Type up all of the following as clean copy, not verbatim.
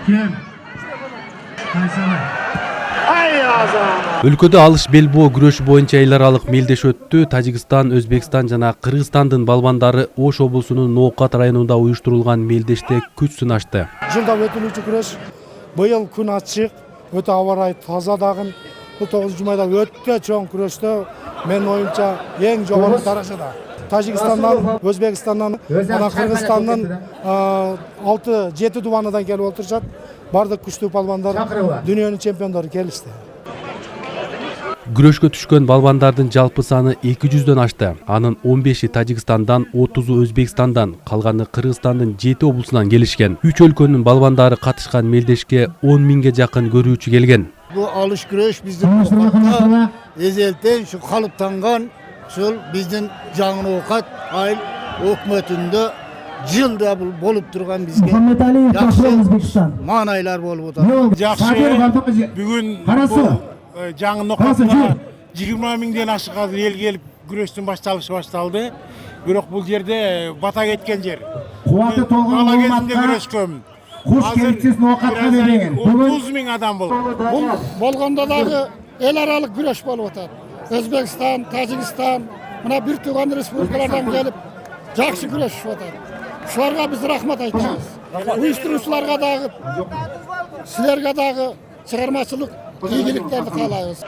Kim? Өлкөдө алыш белбоо күрөшү боюнча эл аралык мелдеш өттү. Тажикстан, Өзбекстан жана Кыргызстандын балбандары Ош облусунун Ноокат районунда уюштурулган мелдеште күч сынашты. Жылда өтүлүүчү күрөш быйыл күн ачык, өтө аба ырайы таза дагы. Бул 9 майда өтө чоң күрөштө менин оюмча эң жогору даражада. Тажикстандан, Өзбекстандан, жана Кыргызстандын 6-7 дубаныдан келип отурушат. Бардык күчтүү балбандар дүйнөнүн чемпиондору келишти. Күрөшкө түшкөн балбандардын жалпы саны 200дөн ашты. Анын 15и Тажикстандан, 30у Өзбекстандан, калганы Кыргызстандын 7 облусунан келишкен. 3 өлкөнүн балбандары катышкан мелдешке 10 миңге жакын көрүүчү келген. Bu alış güreş bizden Nokat'ta ezelten şu kalıptangan şol bizden Жаңы Nokat ayl hükümetinde жылда bolup durgan bizge Өзбекстан. manaylar bolup otar. Жақсы, бүгін Жаңы Нокатта 20 миңден ашық азыр ел келіп күрестің башталды. Бирок бул жерде бата кеткен жер. Кубаты толгон Бала кезинде күрөшкөм. Куш келипсиз Ноокатка берген. 30 миң адам бол. Бул болгондо дагы эл аралык күрөш болуп атат. Өзбекстан, Тажикстан, мына бир тууган республикалардан келип жакшы күрөшүп атат. Ушуларга биз рахмат айтабыз. Уюштуруучуларга дагы, силерге дагы чыгармачылык ийгиликтерди каалайбыз.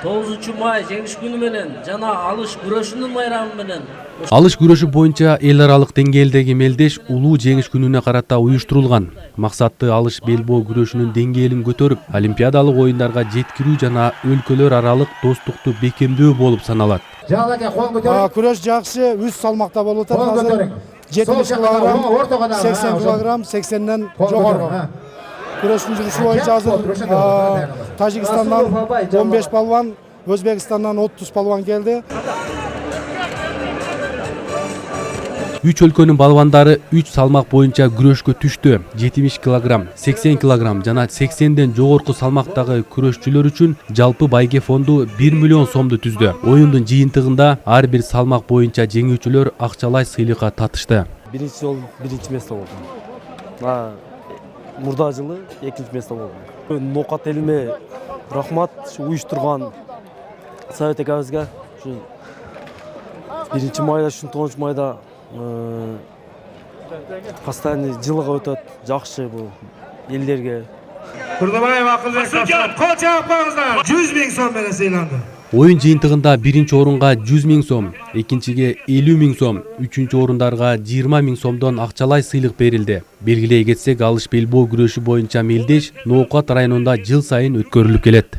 9 май жеңиш күнү менен жана алыш күрөшүнүн майрамы менен Алыш күрөшү боюнча эл аралык деңгээлдеги мелдеш улуу жеңиш күнүнө карата уюштурулган. Максаты алыш белбоо күрөшүнүн деңгээлин көтөрүп, олимпиадалык оюндарга жеткирүү жана өлкөлөр аралык достукту бекемдөө болуп саналат. Күрөш жакшы, үз салмакта болуп атат азыр. 70 килограмм, 80 килограмм, 80ден жогору. Күрөштүн жүрүшү боюнча азыр Тажикстандан 15 балбан, Өзбекстандан 30 балбан келди. 3 өлкөнүн балбандары 3 салмак боюнча күрөшкө түштү. 70 килограмм, 80 килограмм жана 80ден жогорку салмактагы күрөшчүлөр үчүн жалпы байге фонду 1 миллион сомду түздү. Оюндун жыйынтыгында ар бир салмак боюнча жеңүүчүлөр акчалай сыйлыкка татышты. Биринчи жолу биринчи место болдум. Мурда жылы экинчи место болдум. Ноокат элиме рахмат, уюштурган совет экебизге. 1 майда, 9 майда постоянный жылыга өтөт. Жакшы бул элдерге. Курдубаев Акылбек кол чаап коюңуздар. 100 миң сом менен сыйланды. Оюн жыйынтыгында биринчи орунга 100 миң сом, экинчиге 50 миң сом, үчүнчү орундарга 20 миң сомдон акчалай сыйлык берилди. Белгилей кетсек, алыш белбоо күрөшү боюнча мелдеш Ноокат районунда жыл сайын өткөрүлүп келет.